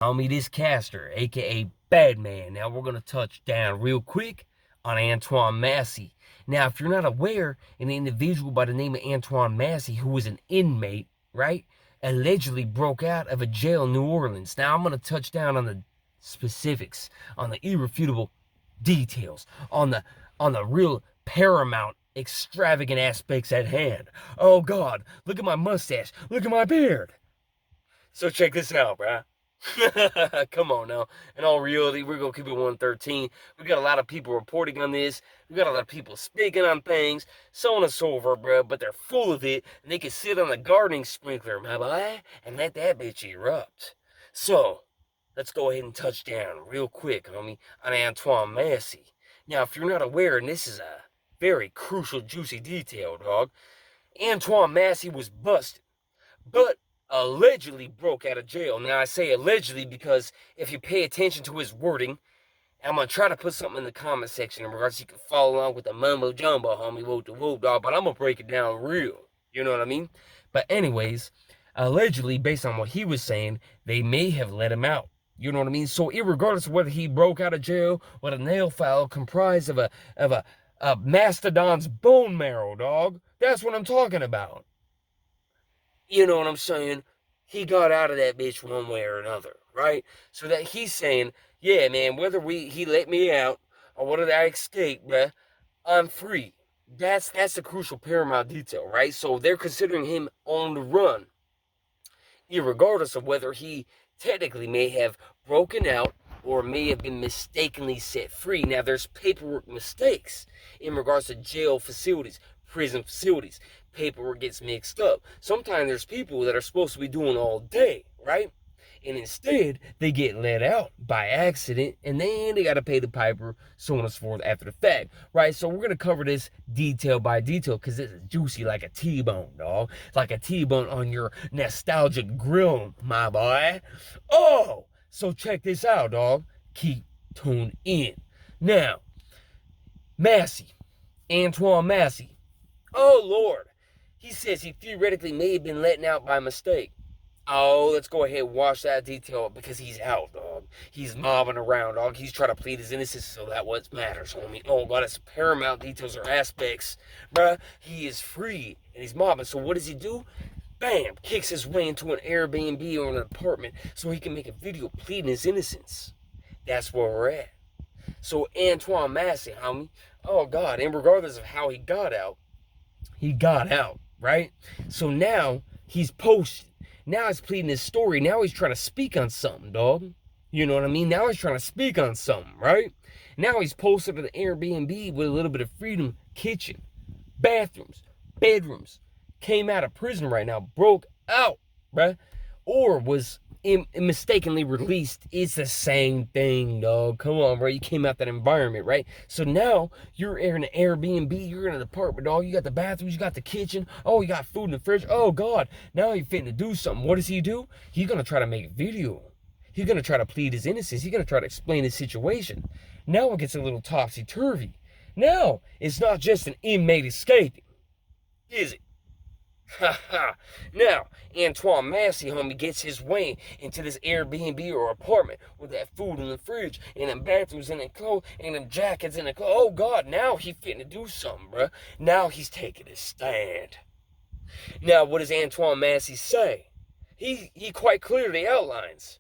Homie, this caster, aka Badman. Now we're gonna touch down real quick on Antoine Massey. Now, if you're not aware, an individual by the name of Antoine Massey, who was an inmate, right, allegedly broke out of a jail in New Orleans. Now I'm gonna touch down on the specifics, on the irrefutable details, on the real paramount extravagant aspects at hand. Oh God, look at my mustache, look at my beard. So check this out, bruh. Come on now. In all reality, we're gonna keep it 113. We got a lot of people reporting on this. We got a lot of people speaking on things, so on and so forth, bro. But they're full of it, and they can sit on a gardening sprinkler, my boy, and let that bitch erupt. So, let's go ahead and touch down real quick, homie, on Antoine Massey. Now, if you're not aware, and this is a very crucial, juicy detail, dog, Antoine Massey was busted, but allegedly broke out of jail. Now, I say allegedly because if you pay attention to his wording, I'm going to try to put something in the comment section in regards so you can follow along with the mumbo jumbo, homie, whoop the whoop, dog, but I'm going to break it down real. You know what I mean? But anyways, allegedly, based on what he was saying, they may have let him out. You know what I mean? So, irregardless of whether he broke out of jail with a nail file comprised of a mastodon's bone marrow, dog, that's what I'm talking about. You know what I'm saying? He got out of that bitch one way or another, right? So that he's saying, yeah, man, whether he let me out or whether I escaped, bruh, I'm free. That's the crucial paramount detail, right? So they're considering him on the run, irregardless of whether he technically may have broken out or may have been mistakenly set free. Now, there's paperwork mistakes in regards to jail facilities, prison facilities. Paperwork gets mixed up. Sometimes there's people that are supposed to be doing all day, right? And instead, they get let out by accident, and then they got to pay the piper, so on and so forth after the fact, right? So we're going to cover this detail by detail because it's juicy like a T-bone, dog. Like a T-bone on your nostalgic grill, my boy. Oh, so check this out, dog. Keep tuned in. Now, Massey, Antoine Massey. Oh, Lord. He says he theoretically may have been letting out by mistake. Oh, let's go ahead and watch that detail because he's out, dog. He's mobbing around, dog. He's trying to plead his innocence, so that what matters, homie. Oh, God, it's paramount details or aspects. Bruh, he is free, and he's mobbing. So what does he do? Bam! Kicks his way into an Airbnb or an apartment so he can make a video pleading his innocence. That's where we're at. So Antoine Massey, homie. Oh, God, and regardless of how he got out, right? So now he's posted. Now he's pleading his story. Now he's trying to speak on something, dog. You know what I mean? Now he's trying to speak on something, right? Now he's posted to the Airbnb with a little bit of freedom, kitchen, bathrooms, bedrooms. Came out of prison right now, broke out, bruh. Or was mistakenly released. It's the same thing, dog. Come on, bro. You came out that environment, right? So now you're in an Airbnb, you're in an apartment, dog. You got the bathrooms, you got the kitchen. Oh, you got food in the fridge. Oh, God. Now you're fitting to do something. What does he do? He's going to try to make a video. He's going to try to plead his innocence. He's going to try to explain his situation. Now it gets a little topsy-turvy. Now it's not just an inmate escaping, is it? Ha ha. Now, Antoine Massey, homie, gets his way into this Airbnb or apartment with that food in the fridge, and them bathrooms and them clothes, and them jackets and the clothes. Oh, God, now he fitting to do something, bruh. Now he's taking his stand. Now, what does Antoine Massey say? He quite clearly outlines.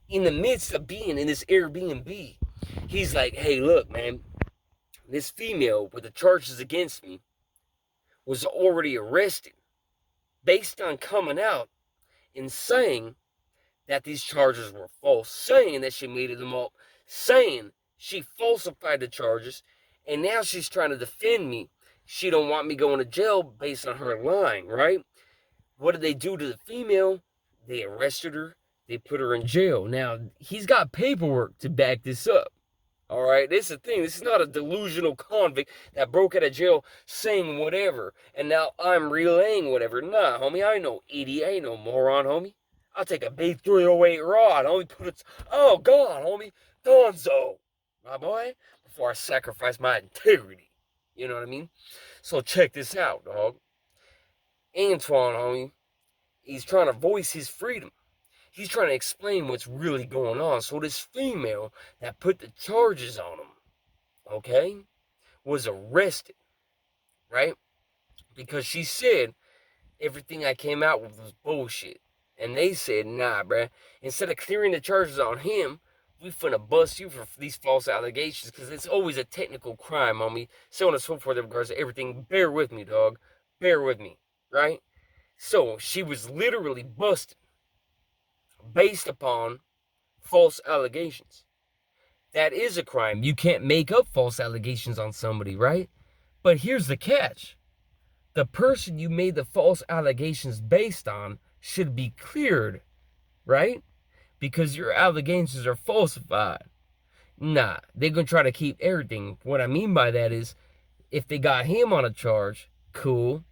In the midst of being in this Airbnb, he's like, hey, look, man, this female with the charges against me was already arrested based on coming out and saying that these charges were false, saying that she made them up, saying she falsified the charges, and now she's trying to defend me. She don't want me going to jail based on her lying, right? What did they do to the female? They arrested her. They put her in jail. Now, he's got paperwork to back this up. All right, this is the thing. This is not a delusional convict that broke out of jail saying whatever, and now I'm relaying whatever. Nah, homie, I ain't no idiot. I ain't no moron, homie. I'll take a big 308 rod, homie. Oh, God, homie. Gonzo, my boy, before I sacrifice my integrity. You know what I mean? So check this out, dog. Antoine, homie, he's trying to voice his freedom. He's trying to explain what's really going on. So this female that put the charges on him, okay, was arrested, right? Because she said everything I came out with was bullshit. And they said, nah, bruh. Instead of clearing the charges on him, we finna bust you for these false allegations, because it's always a technical crime, homie. So on and so forth in regards to everything. Bear with me, dog. Bear with me, right? So she was literally busted based upon false allegations. That is a crime. You can't make up false allegations on somebody, right? But here's the catch. The person you made the false allegations based on should be cleared, right? Because your allegations are falsified. Nah, they're going to try to keep everything. What I mean by that is, if they got him on a charge, cool.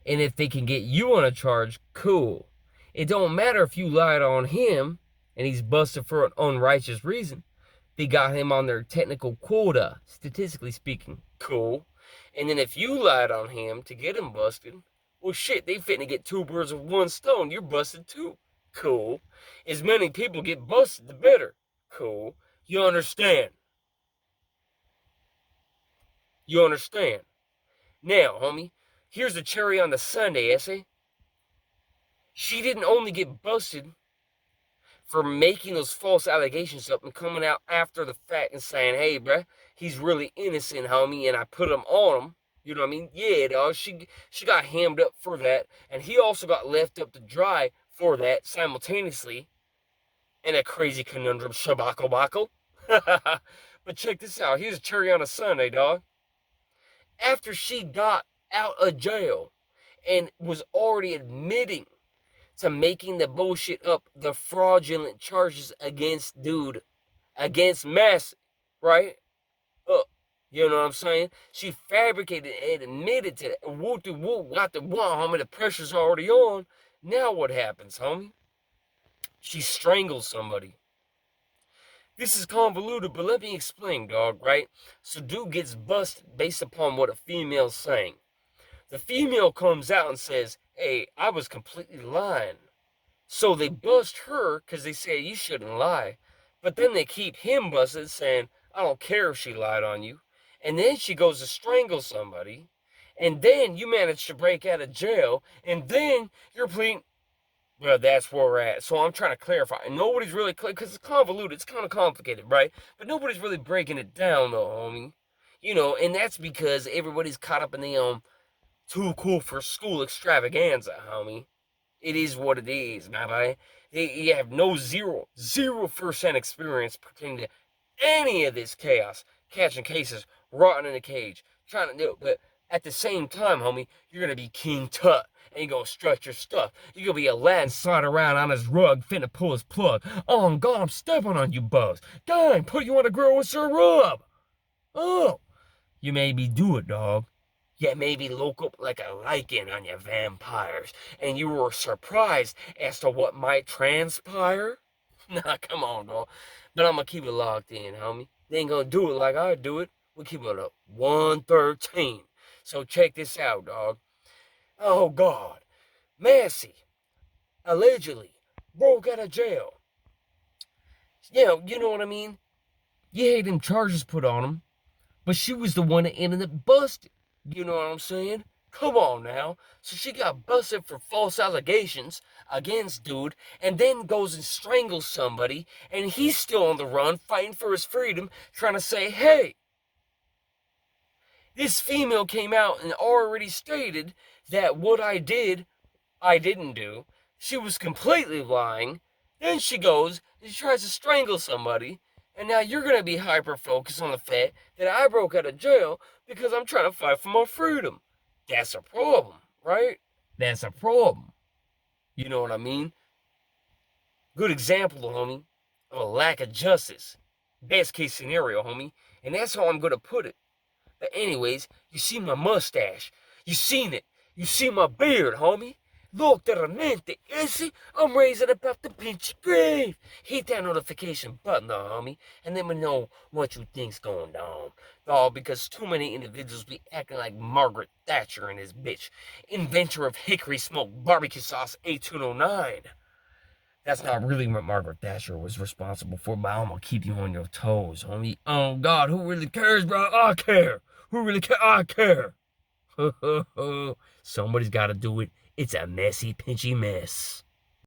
And if they can get you on a charge, cool. It don't matter if you lied on him and he's busted for an unrighteous reason. They got him on their technical quota, statistically speaking, cool. And then if you lied on him to get him busted, well, shit, they finna get 2 birds with 1 stone. You're busted too. Cool. As many people get busted, the better. Cool. You understand? You understand? Now, homie, here's the cherry on the sundae, essay. She didn't only get busted for making those false allegations up and coming out after the fact and saying, hey, bruh, he's really innocent, homie, and I put him on him. You know what I mean? Yeah, dog. She got hammed up for that, and he also got left up to dry for that simultaneously in a crazy conundrum, shabako. But check this out. Here's a cherry on a sundae, dog. After she got out of jail and was already admitting to making the bullshit up, the fraudulent charges against Massey, right? You know what I'm saying? She fabricated and admitted to that. Woo, got the one, homie. The pressure's already on. Now what happens, homie? She strangles somebody. This is convoluted, but let me explain, dog, right? So dude gets busted based upon what a female's saying. The female comes out and says, hey, I was completely lying. So they bust her because they say you shouldn't lie. But then they keep him busted saying, I don't care if she lied on you. And then she goes to strangle somebody. And then you manage to break out of jail. And then you're pleading. Well, that's where we're at. So I'm trying to clarify. And nobody's really clear because it's convoluted. It's kind of complicated, right? But nobody's really breaking it down, though, homie. You know, and that's because everybody's caught up in the too cool for school extravaganza, homie. It is what it is, my boy. You have no 0% experience pertaining to any of this chaos. Catching cases, rotting in a cage, trying to do it. But at the same time, homie, you're going to be King Tut. And you're going to strut your stuff. You're going to be a lad slide around on his rug, finna pull his plug. Oh, God, I'm stepping on you, bugs. Dang, put you on a grill with Sir Rub. Oh, you made me do it, dog. Yet maybe look up like a lichen on your vampires, and you were surprised as to what might transpire? Nah, come on, dog. But I'm gonna keep it locked in, homie. They ain't gonna do it like I do it. We'll keep it up 113. So check this out, dog. Oh, God. Massey allegedly broke out of jail. You know what I mean? Yeah, them charges put on him, but she was the one that ended up busted. You know what I'm saying? Come on now. So she got busted for false allegations against dude, and then goes and strangles somebody, and he's still on the run, fighting for his freedom, trying to say, hey, this female came out and already stated that what I did, I didn't do. She was completely lying. Then she goes and she tries to strangle somebody. And now you're going to be hyper-focused on the fact that I broke out of jail because I'm trying to fight for my freedom. That's a problem, right? That's a problem. You know what I mean? Good example, homie, of a lack of justice. Best case scenario, homie. And that's how I'm going to put it. But anyways, you see my mustache. You seen it. You see my beard, homie. Look, teramente, ese, I'm raising about the pinch grave. Hit that notification button, though, homie, and let me know what you think's going on. Oh, because too many individuals be acting like Margaret Thatcher and his bitch, inventor of hickory smoked barbecue sauce 8209. That's not really what Margaret Thatcher was responsible for, but I'm gonna keep you on your toes, homie. Oh God, who really cares, bro? I care. Who really care? I care. Somebody's got to do it. It's a messy, pinchy mess.